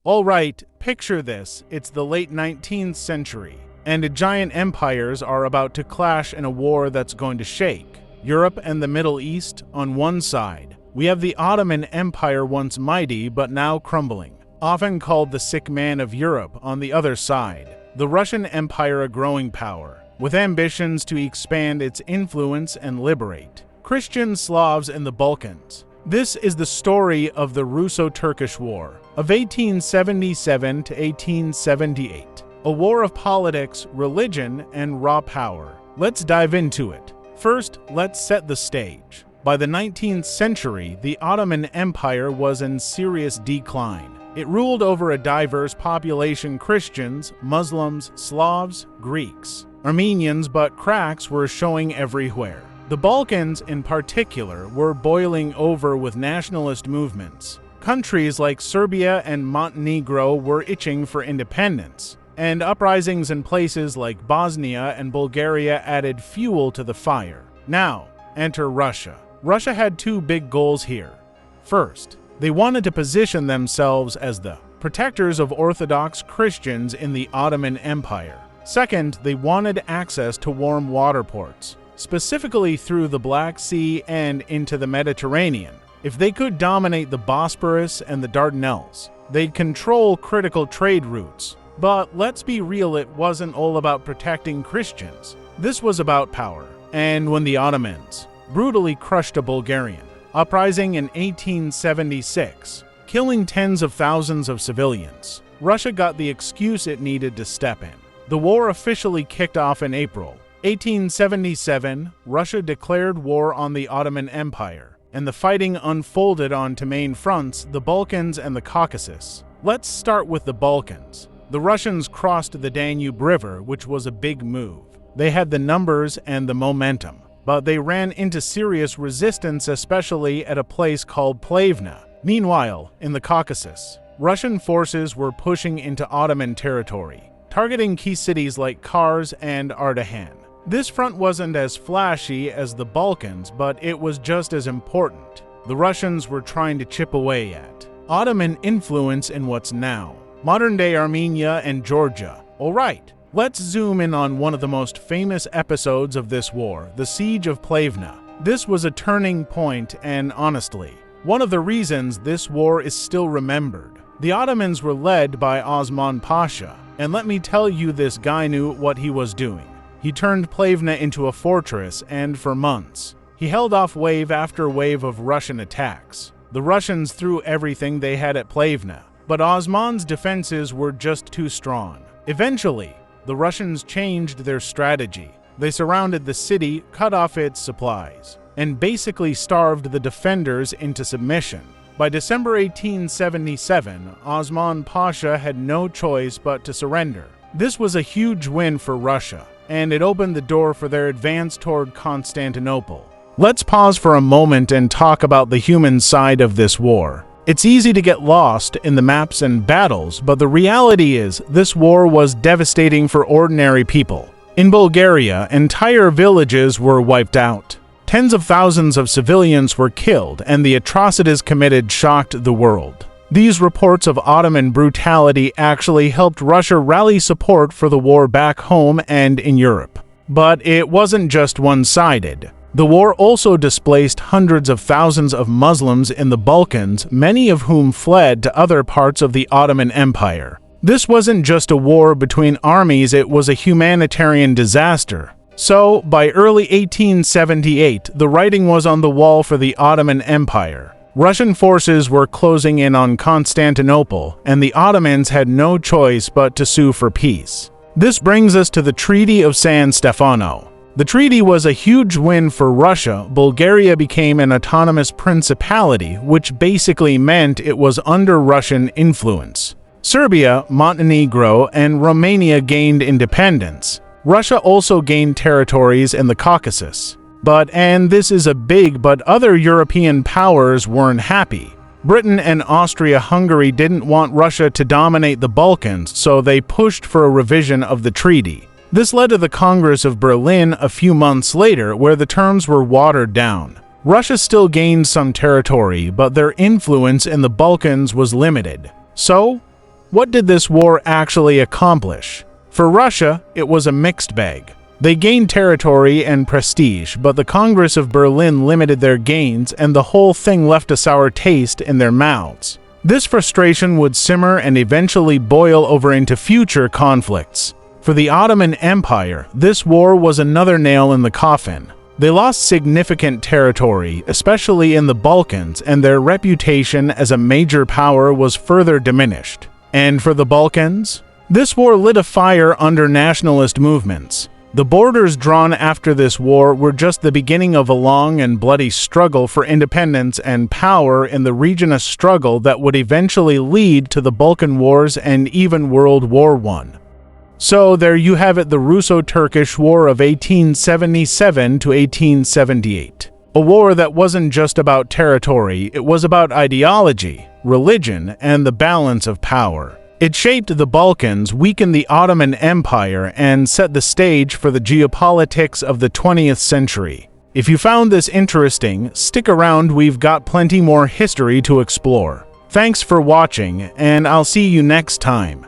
Alright, picture this. It's the late 19th century, and giant empires are about to clash in a war that's going to shake Europe and the Middle East on one side. We have the Ottoman Empire, once mighty but now crumbling, often called the sick man of Europe, on the other side. The Russian Empire, a growing power, with ambitions to expand its influence and liberate Christian Slavs in the Balkans. This is the story of the Russo Turkish War of 1877 to 1878, a war of politics, religion, and raw power. Let's dive into it. First, let's set the stage. By the 19th century, the Ottoman Empire was in serious decline. It ruled over a diverse population: Christians, Muslims, Slavs, Greeks, Armenians, but cracks were showing everywhere. The Balkans, in particular, were boiling over with nationalist movements. Countries like Serbia and Montenegro were itching for independence, and uprisings in places like Bosnia and Bulgaria added fuel to the fire. Now, enter Russia. Russia had two big goals here. First, they wanted to position themselves as the protectors of Orthodox Christians in the Ottoman Empire. Second, they wanted access to warm water ports, specifically through the Black Sea and into the Mediterranean. If they could dominate the Bosporus and the Dardanelles, they'd control critical trade routes. But let's be real, it wasn't all about protecting Christians. This was about power. And when the Ottomans brutally crushed a Bulgarian uprising in 1876, killing tens of thousands of civilians, Russia got the excuse it needed to step in. The war officially kicked off in April 1877. Russia declared war on the Ottoman Empire, and the fighting unfolded on two main fronts: the Balkans and the Caucasus. Let's start with the Balkans. The Russians crossed the Danube River, which was a big move. They had the numbers and the momentum, but they ran into serious resistance, especially at a place called Plevna. Meanwhile, in the Caucasus, Russian forces were pushing into Ottoman territory, targeting key cities like Kars and Ardahan. This front wasn't as flashy as the Balkans, but it was just as important. The Russians were trying to chip away at Ottoman influence in what's now modern-day Armenia and Georgia. Alright, let's zoom in on one of the most famous episodes of this war, the Siege of Plevna. This was a turning point, and honestly, one of the reasons this war is still remembered. The Ottomans were led by Osman Pasha, and let me tell you, this guy knew what he was doing. He turned Plevna into a fortress, and for months, he held off wave after wave of Russian attacks. The Russians threw everything they had at Plevna, but Osman's defenses were just too strong. Eventually, the Russians changed their strategy. They surrounded the city, cut off its supplies, and basically starved the defenders into submission. By December 1877, Osman Pasha had no choice but to surrender. This was a huge win for Russia, and it opened the door for their advance toward Constantinople. Let's pause for a moment and talk about the human side of this war. It's easy to get lost in the maps and battles, but the reality is this war was devastating for ordinary people. In Bulgaria, entire villages were wiped out. Tens of thousands of civilians were killed, and the atrocities committed shocked the world. These reports of Ottoman brutality actually helped Russia rally support for the war back home and in Europe. But it wasn't just one-sided. The war also displaced hundreds of thousands of Muslims in the Balkans, many of whom fled to other parts of the Ottoman Empire. This wasn't just a war between armies, it was a humanitarian disaster. So, by early 1878, the writing was on the wall for the Ottoman Empire. Russian forces were closing in on Constantinople, and the Ottomans had no choice but to sue for peace. This brings us to the Treaty of San Stefano. The treaty was a huge win for Russia. Bulgaria became an autonomous principality, which basically meant it was under Russian influence. Serbia, Montenegro, and Romania gained independence. Russia also gained territories in the Caucasus. But, and this is a big but, other European powers weren't happy. Britain and Austria-Hungary didn't want Russia to dominate the Balkans, so they pushed for a revision of the treaty. This led to the Congress of Berlin a few months later, where the terms were watered down. Russia still gained some territory, but their influence in the Balkans was limited. So, What did this war actually accomplish? For Russia, it was a mixed bag. They gained territory and prestige, but the Congress of Berlin limited their gains, and the whole thing left a sour taste in their mouths. This frustration would simmer and eventually boil over into future conflicts. For the Ottoman Empire, this war was another nail in the coffin. They lost significant territory, especially in the Balkans, and their reputation as a major power was further diminished. And for the Balkans, this war lit a fire under nationalist movements. The borders drawn after this war were just the beginning of a long and bloody struggle for independence and power in the region, a struggle that would eventually lead to the Balkan Wars and even World War I. So there you have it, the Russo-Turkish War of 1877 to 1878. A war that wasn't just about territory, it was about ideology, religion, and the balance of power. It shaped the Balkans, weakened the Ottoman Empire, and set the stage for the geopolitics of the 20th century. If you found this interesting, stick around, we've got plenty more history to explore. Thanks for watching, and I'll see you next time.